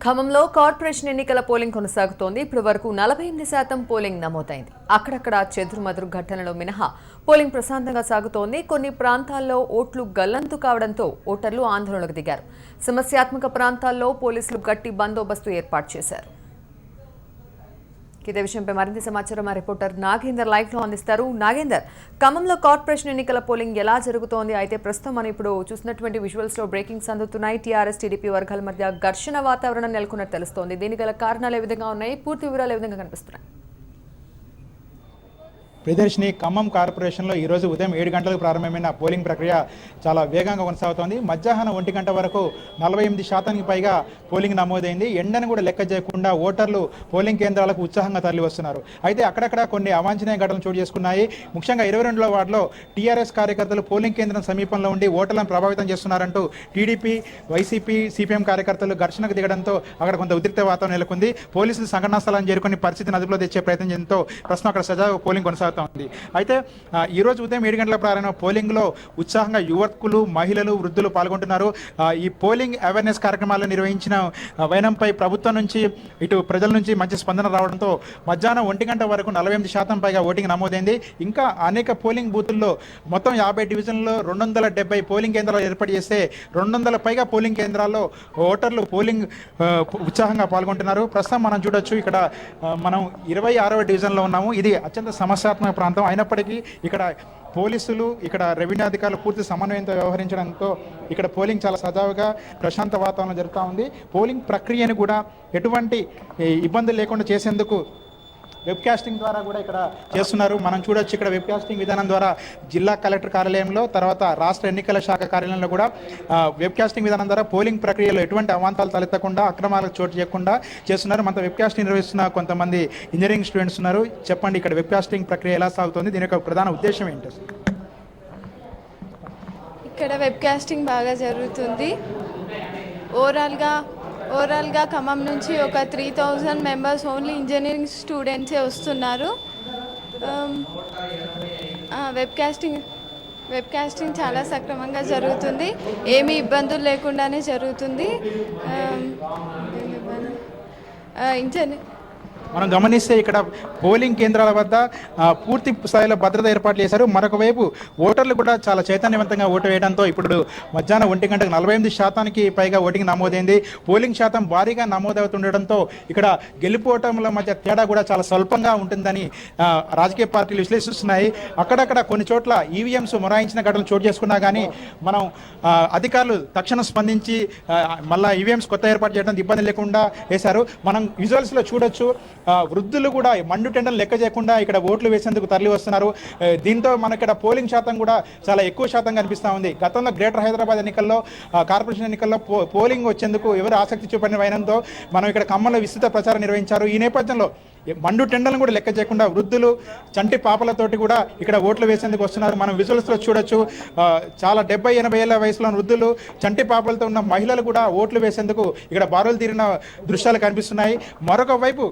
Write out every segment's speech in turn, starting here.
ఖమ్మంలో కార్పొరేషన్ ఎన్నికల పోలింగ్ కొనసాగుతోంది. ఇప్పటి వరకు 48% పోలింగ్ నమోదైంది. అక్కడక్కడ చెదురుమదురు ఘటనలు మినహా పోలింగ్ ప్రశాంతంగా సాగుతోంది. కొన్ని ప్రాంతాల్లో ఓట్లు గల్లంతు కావడంతో ఓటర్లు ఆందోళనకు దిగారు. సమస్యాత్మక ప్రాంతాల్లో పోలీసులు గట్టి బందోబస్తు ఏర్పాటు చేశారు. ఇదే విషయంపై మరింత సమాచారం మా రిపోర్టర్ నాగేందర్ లైవ్ లో అందిస్తారు. నాగేందర్, ఖమ్మంలో కార్పొరేషన్ ఎన్నికల పోలింగ్ ఎలా జరుగుతోంది? అయితే ప్రస్తుతం మనం ఇప్పుడు చూసినటువంటి విజువల్స్ లో బ్రేకింగ్స్ అందుతున్నాయి. టీఆర్ఎస్ టీడీపీ వర్గాల మధ్య ఘర్షణ వాతావరణం నెలకొన్నట్టు తెలుస్తోంది. దీనికి గల కారణాలు ఏ విధంగా ఉన్నాయి? పూర్తి వివరాలు ఏ విధంగా కనిపిస్తున్నాయి? ప్రియదర్శిని, ఖమ్మం కార్పొరేషన్లో ఈరోజు ఉదయం 7 గంటలకు ప్రారంభమైన పోలింగ్ ప్రక్రియ చాలా వేగంగా కొనసాగుతోంది. మధ్యాహ్నం 1 గంట వరకు 48% పైగా పోలింగ్ నమోదైంది. ఎండను కూడా లెక్క చేయకుండా ఓటర్లు పోలింగ్ కేంద్రాలకు ఉత్సాహంగా తరలి వస్తున్నారు. అయితే అక్కడక్కడ కొన్ని అవాంఛనీయ ఘటనలు చోటు చేసుకున్నాయి. ముఖ్యంగా 22వ వార్డులో టీఆర్ఎస్ కార్యకర్తలు పోలింగ్ కేంద్రం సమీపంలో ఉండి ఓటర్లను ప్రభావితం చేస్తున్నారంటూ టీడీపీ, వైసీపీ, సిపిఎం కార్యకర్తలు ఘర్షణకు దిగడంతో అక్కడ కొంత ఉద్రిక్త వాతావరణం నెలకొంది. పోలీసులు సంఘటనా స్థలాన్ని చేరుకుని పరిస్థితిని అదుపులో తెచ్చే ప్రయత్నం చేయడంతో ప్రస్తుతం అక్కడ సజావుగా పోలింగ్ కొనసాగుతుంది. అయితే ఈరోజు ఉదయం 7 గంటల ప్రారంభ పోలింగ్లో ఉత్సాహంగా యువకులు, మహిళలు, వృద్ధులు పాల్గొంటున్నారు. ఈ పోలింగ్ అవేర్నెస్ కార్యక్రమాలు నిర్వహించిన వైనంపై ప్రభుత్వం నుంచి ఇటు ప్రజల నుంచి మంచి స్పందన రావడంతో మధ్యాహ్నం 1 గంట వరకు 48% పైగా ఓటింగ్ నమోదైంది. ఇంకా అనేక పోలింగ్ బూతుల్లో మొత్తం 50 డివిజన్లో 270 పోలింగ్ కేంద్రాలు ఏర్పాటు చేస్తే 200 పైగా పోలింగ్ కేంద్రాల్లో ఓటర్లు పోలింగ్ ఉత్సాహంగా పాల్గొంటున్నారు. ప్రస్తుతం మనం చూడొచ్చు, ఇక్కడ మనం 26వ డివిజన్లో ఉన్నాము. ఇది అత్యంత సమస్యాత్మక ప్రాంతం అయినప్పటికీ ఇక్కడ పోలీసులు, ఇక్కడ రెవెన్యూ అధికారులు పూర్తి సమన్వయంతో వ్యవహరించడంతో ఇక్కడ పోలింగ్ చాలా సజావుగా ప్రశాంత వాతావరణం జరుగుతూ ఉంది. పోలింగ్ ప్రక్రియను కూడా ఎటువంటి ఇబ్బందులు లేకుండా చేసేందుకు వెబ్ కాస్టింగ్ ద్వారా కూడా ఇక్కడ చేస్తున్నారు. మనం చూడొచ్చు, ఇక్కడ వెబ్ కాస్టింగ్ విధానం ద్వారా జిల్లా కలెక్టర్ కార్యాలయంలో, తర్వాత రాష్ట్ర ఎన్నికల శాఖ కార్యాలయంలో కూడా వెబ్ కాస్టింగ్ విధానం ద్వారా పోలింగ్ ప్రక్రియలో ఎటువంటి అవాంతాలు తలెత్తకుండా, అక్రమాలకు చోటు చేయకుండా చేస్తున్నారు. మనతో వెబ్ కాస్టింగ్ నిర్వహిస్తున్న కొంతమంది ఇంజనీరింగ్ స్టూడెంట్స్ ఉన్నారు. చెప్పండి, ఇక్కడ వెబ్ కాస్టింగ్ ప్రక్రియ ఎలా సాగుతుంది? దీని యొక్క ప్రధాన ఉద్దేశం ఏంటి? ఇక్కడ వెబ్ కాస్టింగ్ బాగా జరుగుతుంది. ఓవరాల్గా ఖమ్మం నుంచి ఒక 3000 మెంబర్స్ ఓన్లీ ఇంజనీరింగ్ స్టూడెంట్సే వస్తున్నారు. వెబ్ కాస్టింగ్ చాలా సక్రమంగా జరుగుతుంది. ఏమీ ఇబ్బందులు లేకుండానే జరుగుతుంది. మనం గమనిస్తే ఇక్కడ పోలింగ్ కేంద్రాల వద్ద పూర్తి స్థాయిలో భద్రత ఏర్పాట్లు చేశారు. మరొక వైపు ఓటర్లు కూడా చాలా చైతన్యవంతంగా ఓటు వేయడంతో ఇప్పుడు మధ్యాహ్నం 1 గంటకు 48% పైగా ఓటింగ్ నమోదైంది. పోలింగ్ శాతం భారీగా నమోదవుతుండటంతో ఇక్కడ గెలుపోవటంల మధ్య తేడా కూడా చాలా స్వల్పంగా ఉంటుందని రాజకీయ పార్టీలు విశ్లేషిస్తున్నాయి. అక్కడక్కడ కొన్ని చోట్ల ఈవీఎంస్ మొరాయించిన ఘటనలు చోటు చేసుకున్నా కానీ మనం అధికారులు తక్షణం స్పందించి మళ్ళీ ఈవీఎంస్ కొత్త ఏర్పాటు చేయడం ఇబ్బంది లేకుండా వేశారు. మనం విజువల్స్లో చూడొచ్చు, వృద్ధులు కూడా మండు టెండలు లెక్క చేయకుండా ఇక్కడ ఓట్లు వేసేందుకు తరలి వస్తున్నారు. దీంతో మనకి ఇక్కడ పోలింగ్ శాతం కూడా చాలా ఎక్కువ శాతం కనిపిస్తూ ఉంది. గతంలో గ్రేటర్ హైదరాబాద్ ఎన్నికల్లో, కార్పొరేషన్ ఎన్నికల్లో పోలింగ్ వచ్చేందుకు ఎవరు ఆసక్తి చూపని వైనంతో మనం ఇక్కడ ఖమ్మంలో విస్తృత ప్రచారం నిర్వహించారు. ఈ నేపథ్యంలో మండు టెండలను కూడా లెక్క చేయకుండా వృద్ధులు, చంటి పాపలతోటి కూడా ఇక్కడ ఓట్లు వేసేందుకు వస్తున్నారు. మనం విజువల్స్లో చూడొచ్చు, చాలా 70-80 ఏళ్ల వయసులో వృద్ధులు, చంటి పాపలతో ఉన్న మహిళలు కూడా ఓట్లు వేసేందుకు ఇక్కడ బారులు తీరిన దృశ్యాలు కనిపిస్తున్నాయి. మరొక వైపు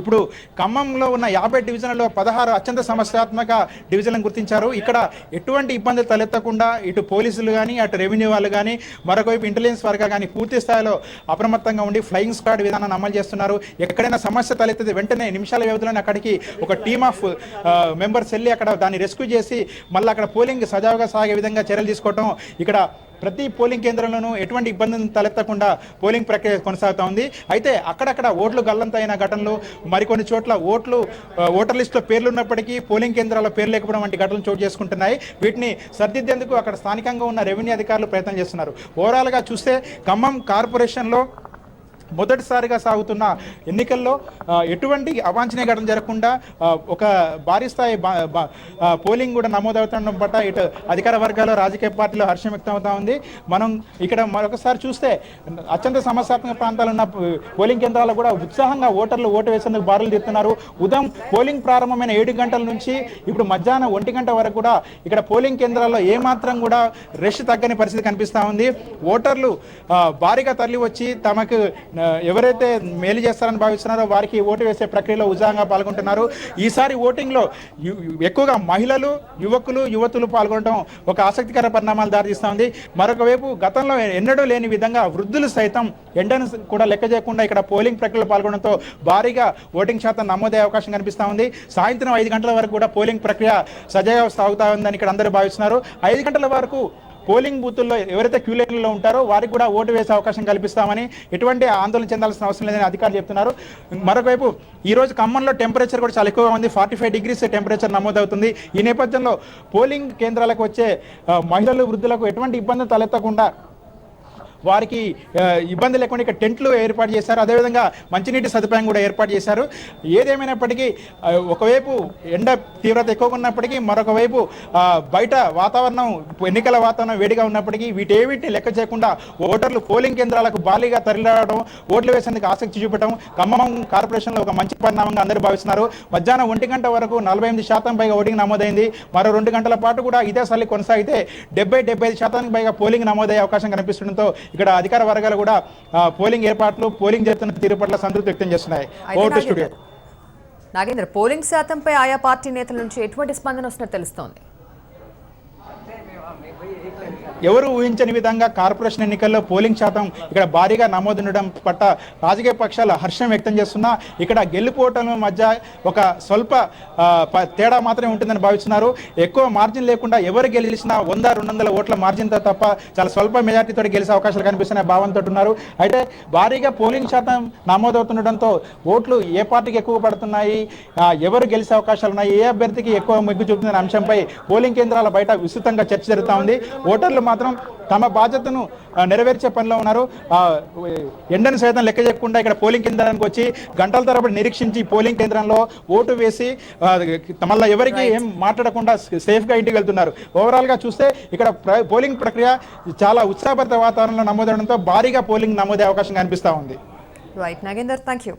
ఇప్పుడు ఖమ్మంలో ఉన్న 50 డివిజన్లలో 16 అత్యంత సమస్యాత్మక డివిజన్లను గుర్తించారు. ఇక్కడ ఎటువంటి ఇబ్బందులు తలెత్తకుండా ఇటు పోలీసులు కానీ, అటు రెవెన్యూ వాళ్ళు కానీ, మరొకవైపు ఇంటెలిజెన్స్ వర్గాలు కానీ పూర్తి స్థాయిలో అప్రమత్తంగా ఉండి ఫ్లయింగ్ స్క్వాడ్ విధానాన్ని అమలు చేస్తున్నారు. ఎక్కడైనా సమస్య తలెత్తితే వెంటనే నిమిషాల వ్యవధిలోనే అక్కడికి ఒక టీమ్ ఆఫ్ మెంబర్స్ వెళ్ళి అక్కడ దాన్ని రెస్క్యూ చేసి మళ్ళీ అక్కడ పోలింగ్ సజావుగా సాగే విధంగా చర్యలు తీసుకోవటం, ఇక్కడ ప్రతి పోలింగ్ కేంద్రంలోనూ ఎటువంటి ఇబ్బందులు తలెత్తకుండా పోలింగ్ ప్రక్రియ కొనసాగుతూ ఉంది. అయితే అక్కడక్కడ ఓట్లు గల్లంతైన ఘటనలు, మరికొన్ని చోట్ల ఓటర్ లిస్టులో పేర్లు ఉన్నప్పటికీ పోలింగ్ కేంద్రాల్లో పేర్లు లేకపోవడం వంటి ఘటనలు చోటు చేసుకుంటున్నాయి. వీటిని సరిదిద్దేందుకు అక్కడ స్థానికంగా ఉన్న రెవెన్యూ అధికారులు ప్రయత్నం చేస్తున్నారు. ఓవరాల్గా చూస్తే ఖమ్మం కార్పొరేషన్లో మొదటిసారిగా సాగుతున్న ఎన్నికల్లో ఎటువంటి అవాంఛనీయ ఘటన జరగకుండా ఒక భారీ స్థాయి పోలింగ్ కూడా నమోదవుతుండడం పట్ల ఇటు అధికార వర్గాలు, రాజకీయ పార్టీలు హర్షం వ్యక్తం అవుతా ఉంది. మనం ఇక్కడ మరొకసారి చూస్తే అత్యంత సమస్యాత్మక ప్రాంతాలు ఉన్న పోలింగ్ కేంద్రాలు కూడా ఉత్సాహంగా ఓటర్లు ఓటు వేసేందుకు బారులు తీస్తున్నారు. ఉదయం పోలింగ్ ప్రారంభమైన 7 గంటల నుంచి ఇప్పుడు మధ్యాహ్నం 1 గంట వరకు కూడా ఇక్కడ పోలింగ్ కేంద్రాల్లో ఏమాత్రం కూడా రష్ తగ్గని పరిస్థితి కనిపిస్తూ ఉంది. ఓటర్లు భారీగా తరలి వచ్చి తమకు ఎవరైతే మేలు చేస్తారని భావిస్తున్నారో వారికి ఓటు వేసే ప్రక్రియలో ఉత్సాహంగా పాల్గొంటున్నారు. ఈసారి ఓటింగ్లో ఎక్కువగా మహిళలు, యువకులు, యువతులు పాల్గొనడం ఒక ఆసక్తికర పరిణామాలు దారితీస్తూ ఉంది. మరొక వైపు గతంలో ఎన్నడూ లేని విధంగా వృద్ధులు సైతం ఎండను కూడా లెక్క చేయకుండా ఇక్కడ పోలింగ్ ప్రక్రియలో పాల్గొనడంతో భారీగా ఓటింగ్ శాతం నమోదయ్యే అవకాశం కనిపిస్తూ ఉంది. సాయంత్రం 5 గంటల వరకు కూడా పోలింగ్ ప్రక్రియ సజావుగా సాగుతా ఉందని ఇక్కడ అందరూ భావిస్తున్నారు. 5 గంటల వరకు పోలింగ్ బూతుల్లో ఎవరైతే క్యూ లైన్లో ఉంటారో వారికి కూడా ఓటు వేసే అవకాశం కల్పిస్తామని, ఎటువంటి ఆందోళన చెందాల్సిన అవసరం లేదని అధికారులు చెప్తున్నారు. మరొకవైపు ఈరోజు ఖమ్మంలో టెంపరేచర్ కూడా చాలా ఎక్కువగా ఉంది. 45 డిగ్రీస్ టెంపరేచర్ నమోదవుతుంది. ఈ నేపథ్యంలో పోలింగ్ కేంద్రాలకు వచ్చే మహిళలు, వృద్ధులకు ఎటువంటి ఇబ్బంది తలెత్తకుండా వారికి ఇబ్బంది లేకుండా ఇక్కడ టెంట్లు ఏర్పాటు చేశారు. అదేవిధంగా మంచినీటి సదుపాయం కూడా ఏర్పాటు చేశారు. ఏదేమైనప్పటికీ ఒకవైపు ఎండ తీవ్రత ఎక్కువగా ఉన్నప్పటికీ, మరొక వైపు బయట వాతావరణం, ఎన్నికల వాతావరణం వేడిగా ఉన్నప్పటికీ వీటేమిటిని లెక్క చేయకుండా ఓటర్లు పోలింగ్ కేంద్రాలకు భారీగా తరలిరావడం, ఓట్లు వేసేందుకు ఆసక్తి చూపడం ఖమ్మం కార్పొరేషన్లో ఒక మంచి పరిణామంగా అందరూ భావిస్తున్నారు. మధ్యాహ్నం 1 గంట వరకు 48% పైగా ఓటింగ్ నమోదైంది. మరో 2 గంటల పాటు కూడా ఇదే సర్లీ కొనసాగితే 70-75% పైగా పోలింగ్ నమోదయ్యే అవకాశం కనిపిస్తుండటంతో ఇక్కడ అధికార వర్గాలు కూడా పోలింగ్ ఏర్పాట్లు, పోలింగ్ చేస్తున్న తీరు పట్ల సంతృప్తి వ్యక్తం చేస్తున్నాయి. నాగేంద్ర, పోలింగ్ శాతంపై ఆయా పార్టీ నేతల నుంచి ఎటువంటి స్పందన వస్తున్నట్టు తెలుస్తోంది? ఎవరు ఊహించని విధంగా కార్పొరేషన్ ఎన్నికల్లో పోలింగ్ శాతం ఇక్కడ భారీగా నమోదుండడం పట్ల రాజకీయ పక్షాలు హర్షం వ్యక్తం చేస్తున్నా ఇక్కడ గెలుపోవటం మధ్య ఒక స్వల్ప తేడా మాత్రమే ఉంటుందని భావిస్తున్నారు. ఎక్కువ మార్జిన్ లేకుండా ఎవరు గెలిచినా 100-200 ఓట్ల మార్జిన్తో తప్ప చాలా స్వల్ప మెజార్టీతో గెలిచే అవకాశాలు కనిపిస్తున్నాయి భావంతో ఉన్నారు. అయితే భారీగా పోలింగ్ శాతం నమోదవుతుండటంతో ఓట్లు ఏ పార్టీకి ఎక్కువ పడుతున్నాయి, ఎవరు గెలిచే అవకాశాలు ఉన్నాయి, ఏ అభ్యర్థికి ఎక్కువ మొగ్గు చూపుతుందనే అంశంపై పోలింగ్ కేంద్రాల బయట విస్తృతంగా చర్చ జరుగుతూ ఉంది. ఓటర్లు మాత్రం తమ బాధ్యతను నెరవేర్చే పనిలో ఉన్నారు. ఎండను సైతం లెక్క చేయకుండా ఇక్కడ పోలింగ్ కేంద్రానికి వచ్చి గంటల తరబడి నిరీక్షించి పోలింగ్ కేంద్రంలో ఓటు వేసి మళ్ళీ ఎవరికి ఏం మాట్లాడకుండా సేఫ్గా ఇంటికి వెళ్తున్నారు. ఓవరాల్గా చూస్తే ఇక్కడ పోలింగ్ ప్రక్రియ చాలా ఉత్సాహభరిత వాతావరణంలో నమోదవడంతో భారీగా పోలింగ్ నమోదే అవకాశం కనిపిస్తూ ఉంది. Right Nagender, thank you.